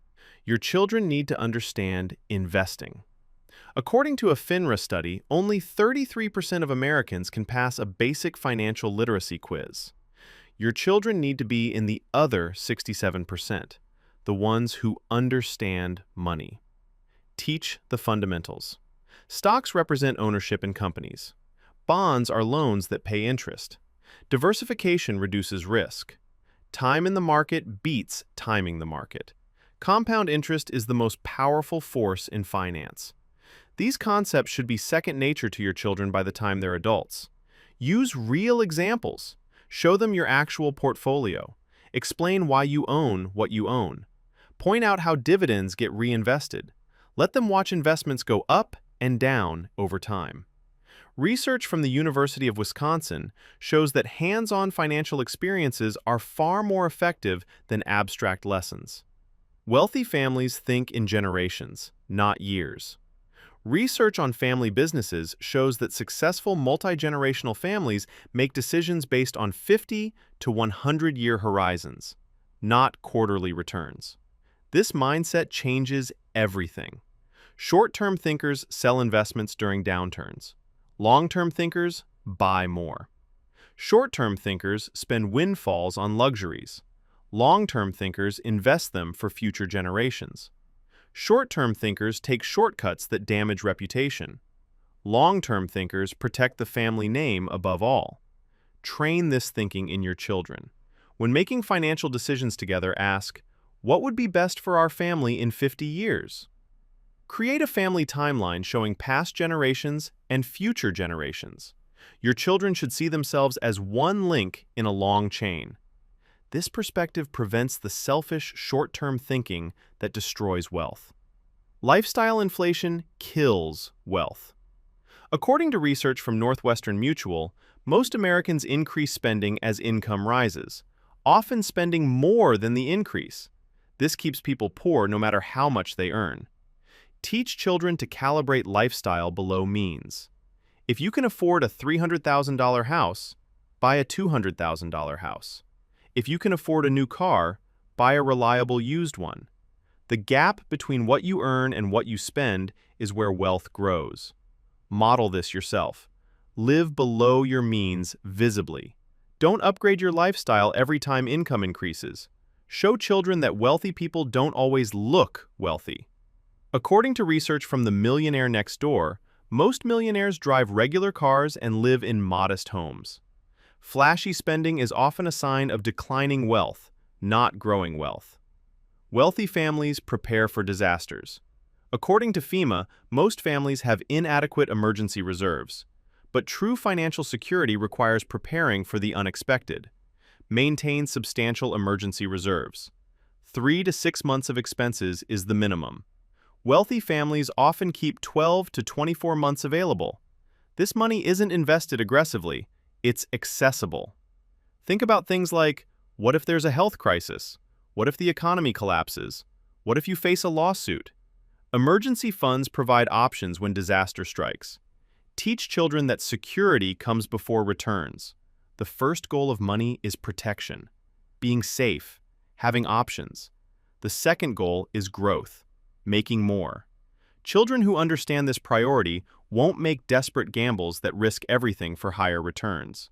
Your children need to understand investing. According to a FINRA study, only 33% of Americans can pass a basic financial literacy quiz. Your children need to be in the other 67%, the ones who understand money. Teach the fundamentals. Stocks represent ownership in companies. Bonds are loans that pay interest. Diversification reduces risk. Time in the market beats timing the market. Compound interest is the most powerful force in finance. These concepts should be second nature to your children by the time they're adults. Use real examples. Show them your actual portfolio. Explain why you own what you own. Point out how dividends get reinvested. Let them watch investments go up and down over time. Research from the University of Wisconsin shows that hands-on financial experiences are far more effective than abstract lessons. Wealthy families think in generations, not years. Research on family businesses shows that successful multi-generational families make decisions based on 50 to 100-year horizons, not quarterly returns. This mindset changes everything. Short-term thinkers sell investments during downturns. Long-term thinkers buy more. Short-term thinkers spend windfalls on luxuries. Long-term thinkers invest them for future generations. Short-term thinkers take shortcuts that damage reputation. Long-term thinkers protect the family name above all. Train this thinking in your children. When making financial decisions together, ask, what would be best for our family in 50 years? Create a family timeline showing past generations and future generations. Your children should see themselves as one link in a long chain. This perspective prevents the selfish, short-term thinking that destroys wealth. Lifestyle inflation kills wealth. According to research from Northwestern Mutual, most Americans increase spending as income rises, often spending more than the increase. This keeps people poor no matter how much they earn. Teach children to calibrate lifestyle below means. If you can afford a $300,000 house, buy a $200,000 house. If you can afford a new car, buy a reliable used one. The gap between what you earn and what you spend is where wealth grows. Model this yourself. Live below your means visibly. Don't upgrade your lifestyle every time income increases. Show children that wealthy people don't always look wealthy. According to research from The Millionaire Next Door, most millionaires drive regular cars and live in modest homes. Flashy spending is often a sign of declining wealth, not growing wealth. Wealthy families prepare for disasters. According to FEMA, most families have inadequate emergency reserves. But true financial security requires preparing for the unexpected. Maintain substantial emergency reserves. 3 to 6 months of expenses is the minimum. Wealthy families often keep 12 to 24 months available. This money isn't invested aggressively, it's accessible. Think about things like, what if there's a health crisis? What if the economy collapses? What if you face a lawsuit? Emergency funds provide options when disaster strikes. Teach children that security comes before returns. The first goal of money is protection, being safe, having options. The second goal is growth, making more. Children who understand this priority won't make desperate gambles that risk everything for higher returns.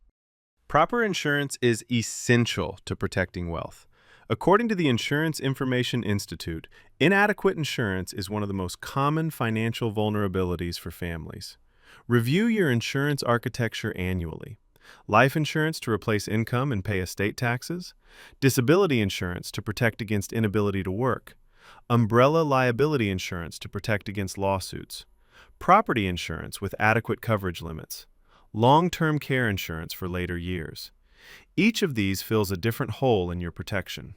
Proper insurance is essential to protecting wealth. According to the Insurance Information Institute, inadequate insurance is one of the most common financial vulnerabilities for families. Review your insurance architecture annually. Life insurance to replace income and pay estate taxes. Disability insurance to protect against inability to work. Umbrella liability insurance to protect against lawsuits. Property insurance with adequate coverage limits. Long-term care insurance for later years. Each of these fills a different hole in your protection.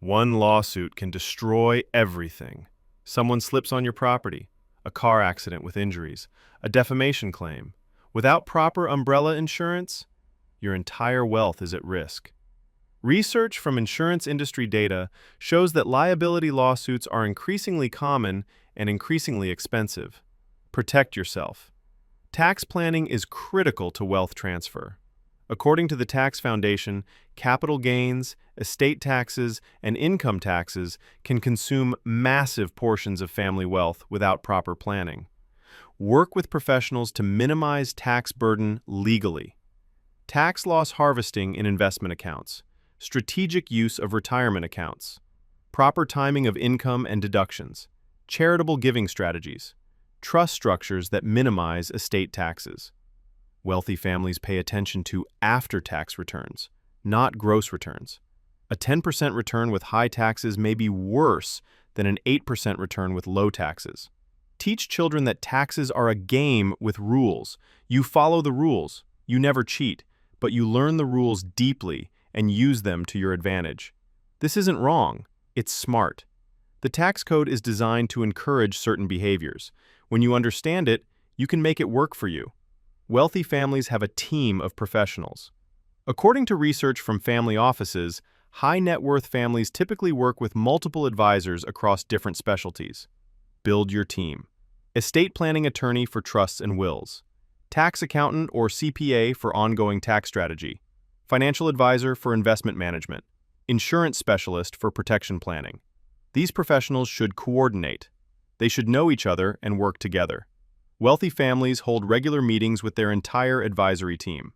One lawsuit can destroy everything. Someone slips on your property, a car accident with injuries, a defamation claim. Without proper umbrella insurance, your entire wealth is at risk. Research from insurance industry data shows that liability lawsuits are increasingly common and increasingly expensive. Protect yourself. Tax planning is critical to wealth transfer. According to the Tax Foundation, capital gains, estate taxes, and income taxes can consume massive portions of family wealth without proper planning. Work with professionals to minimize tax burden legally. tax loss harvesting in investment accounts, strategic use of retirement accounts, proper timing of income and deductions, charitable giving strategies, trust structures that minimize estate taxes. Wealthy families pay attention to after-tax returns, not gross returns. A 10% return with high taxes may be worse than an 8% return with low taxes. Teach children that taxes are a game with rules. You follow the rules. You never cheat, but you learn the rules deeply and use them to your advantage. This isn't wrong. It's smart. The tax code is designed to encourage certain behaviors. When you understand it, you can make it work for you. Wealthy families have a team of professionals. According to research from family offices, high net worth families typically work with multiple advisors across different specialties. Build your team. Estate planning attorney for trusts and wills. Tax accountant or CPA for ongoing tax strategy. Financial advisor for investment management. Insurance specialist for protection planning. These professionals should coordinate. They should know each other and work together. Wealthy families hold regular meetings with their entire advisory team.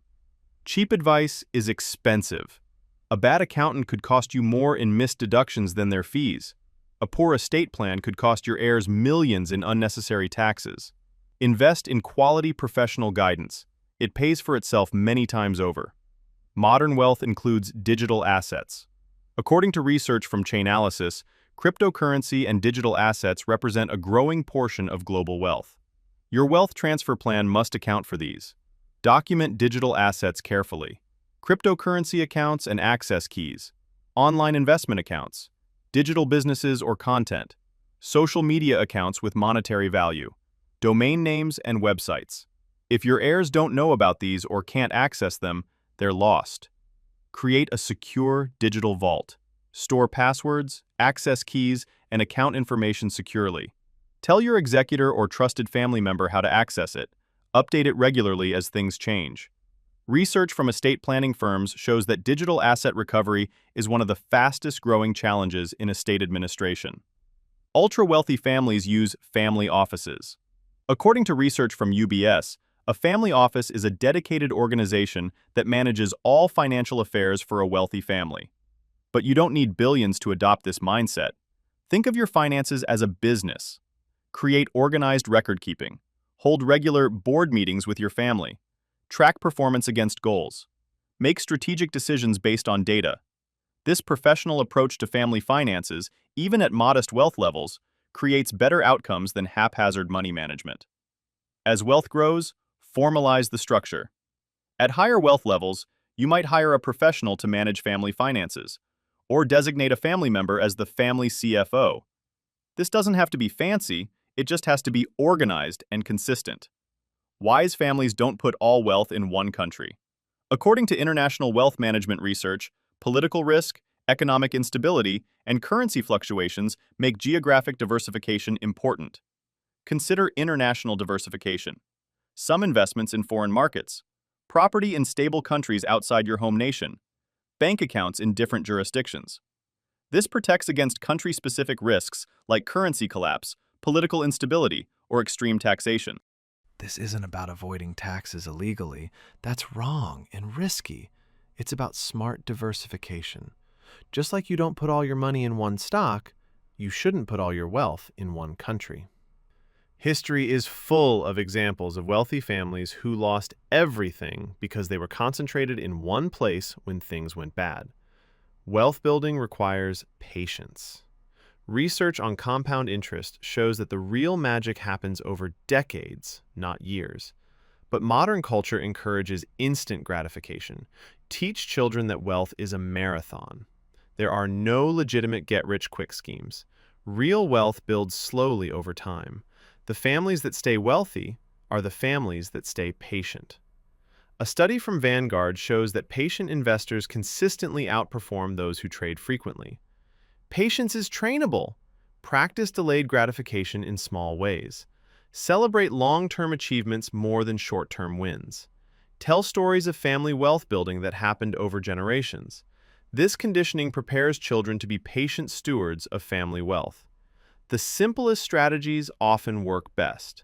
Cheap advice is expensive. A bad accountant could cost you more in missed deductions than their fees. A poor estate plan could cost your heirs millions in unnecessary taxes. Invest in quality professional guidance. It pays for itself many times over. Modern wealth includes digital assets. According to research from Chainalysis, cryptocurrency and digital assets represent a growing portion of global wealth. Your wealth transfer plan must account for these. Document digital assets carefully. Cryptocurrency accounts and access keys. Online investment accounts. Digital businesses or content. Social media accounts with monetary value. Domain names and websites. If your heirs don't know about these or can't access them, they're lost. Create a secure digital vault. Store passwords, access keys, and account information securely. Tell your executor or trusted family member how to access it. Update it regularly as things change. Research from estate planning firms shows that digital asset recovery is one of the fastest growing challenges in estate administration. Ultra-wealthy families use family offices. According to research from UBS, a family office is a dedicated organization that manages all financial affairs for a wealthy family. But you don't need billions to adopt this mindset. Think of your finances as a business. Create organized record keeping. Hold regular board meetings with your family. Track performance against goals. Make strategic decisions based on data. This professional approach to family finances, even at modest wealth levels, creates better outcomes than haphazard money management. As wealth grows, formalize the structure. At higher wealth levels, you might hire a professional to manage family finances, or designate a family member as the family CFO. This doesn't have to be fancy, it just has to be organized and consistent. Wise families don't put all wealth in one country. According to international wealth management research, political risk, economic instability, and currency fluctuations make geographic diversification important. Consider international diversification. Some investments in foreign markets, property in stable countries outside your home nation, bank accounts in different jurisdictions. This protects against country-specific risks like currency collapse, political instability, or extreme taxation. This isn't about avoiding taxes illegally. That's wrong and risky. It's about smart diversification. Just like you don't put all your money in one stock, you shouldn't put all your wealth in one country. History is full of examples of wealthy families who lost everything because they were concentrated in one place when things went bad. Wealth building requires patience. Research on compound interest shows that the real magic happens over decades, not years. But modern culture encourages instant gratification. Teach children that wealth is a marathon. There are no legitimate get-rich-quick schemes. Real wealth builds slowly over time. The families that stay wealthy are the families that stay patient. A study from Vanguard shows that patient investors consistently outperform those who trade frequently. Patience is trainable. Practice delayed gratification in small ways. Celebrate long-term achievements more than short-term wins. Tell stories of family wealth building that happened over generations. This conditioning prepares children to be patient stewards of family wealth. The simplest strategies often work best.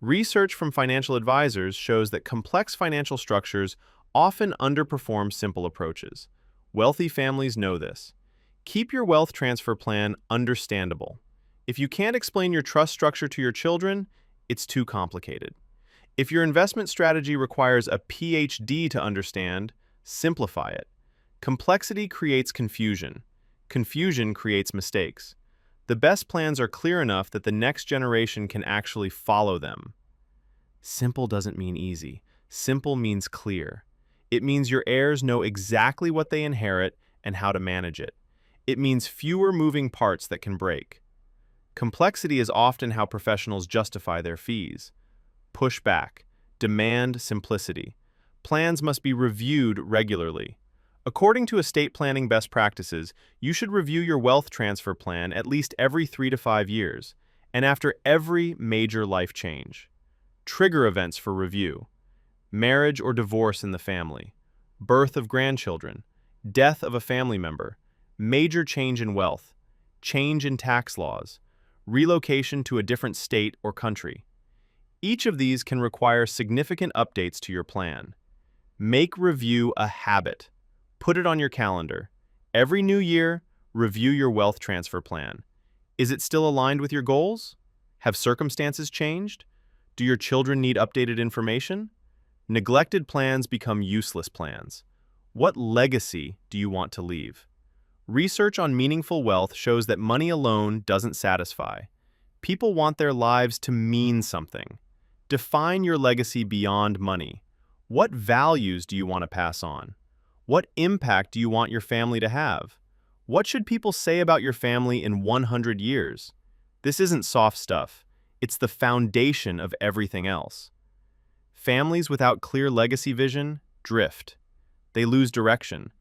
Research from financial advisors shows that complex financial structures often underperform simple approaches. Wealthy families know this. Keep your wealth transfer plan understandable. If you can't explain your trust structure to your children, it's too complicated. If your investment strategy requires a PhD to understand, simplify it. Complexity creates confusion. Confusion creates mistakes. The best plans are clear enough that the next generation can actually follow them. Simple doesn't mean easy. Simple means clear. It means your heirs know exactly what they inherit and how to manage it. It means fewer moving parts that can break. Complexity is often how professionals justify their fees. Push back. Demand simplicity. Plans must be reviewed regularly. According to estate planning best practices, you should review your wealth transfer plan at least every 3 to 5 years, and after every major life change. Trigger events for review: marriage or divorce in the family, birth of grandchildren, death of a family member, major change in wealth, change in tax laws, relocation to a different state or country. Each of these can require significant updates to your plan. Make review a habit. Put it on your calendar. Every new year, review your wealth transfer plan. Is it still aligned with your goals? Have circumstances changed? Do your children need updated information? Neglected plans become useless plans. What legacy do you want to leave? Research on meaningful wealth shows that money alone doesn't satisfy. People want their lives to mean something. Define your legacy beyond money. What values do you want to pass on? What impact do you want your family to have? What should people say about your family in 100 years? This isn't soft stuff. It's the foundation of everything else. Families without clear legacy vision drift. They lose direction.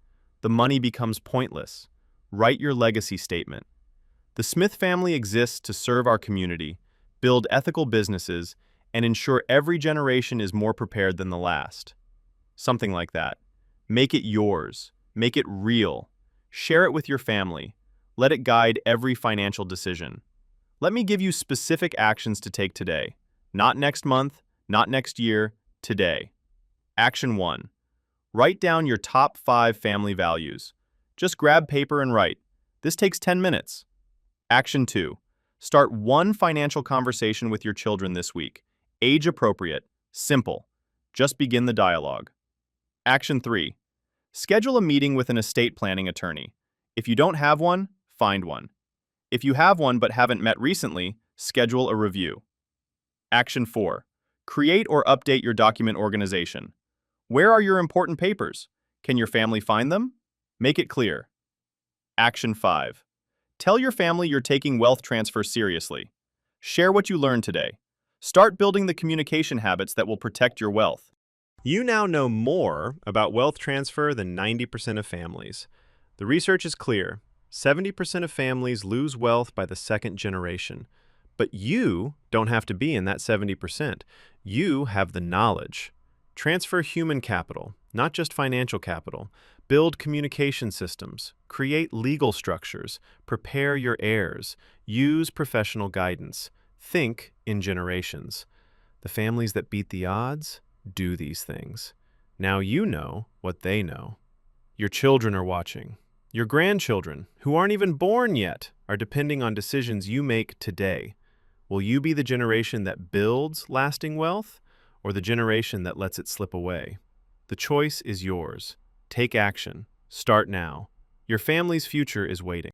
The money becomes pointless. Write your legacy statement. The Smith family exists to serve our community, build ethical businesses, and ensure every generation is more prepared than the last. Something like that. Make it yours. Make it real. Share it with your family. Let it guide every financial decision. Let me give you specific actions to take today. Not next month, not next year, today. Action 1. Write down your top 5 family values. Just grab paper and write. This takes 10 minutes. Action 2. Start one financial conversation with your children this week. Age appropriate. Simple. Just begin the dialogue. Action 3. Schedule a meeting with an estate planning attorney. If you don't have one, find one. If you have one but haven't met recently, schedule a review. Action 4. Create or update your document organization. Where are your important papers? Can your family find them? Make it clear. Action 5. Tell your family you're taking wealth transfer seriously. Share what you learned today. Start building the communication habits that will protect your wealth. You now know more about wealth transfer than 90% of families. The research is clear. 70% of families lose wealth by the second generation. But you don't have to be in that 70%. You have the knowledge. Transfer human capital, not just financial capital. Build communication systems. Create legal structures. Prepare your heirs. Use professional guidance. Think in generations. The families that beat the odds do these things. Now you know what they know. Your children are watching. Your grandchildren, who aren't even born yet, are depending on decisions you make today. Will you be the generation that builds lasting wealth, or the generation that lets it slip away? The choice is yours. Take action. Start now. Your family's future is waiting.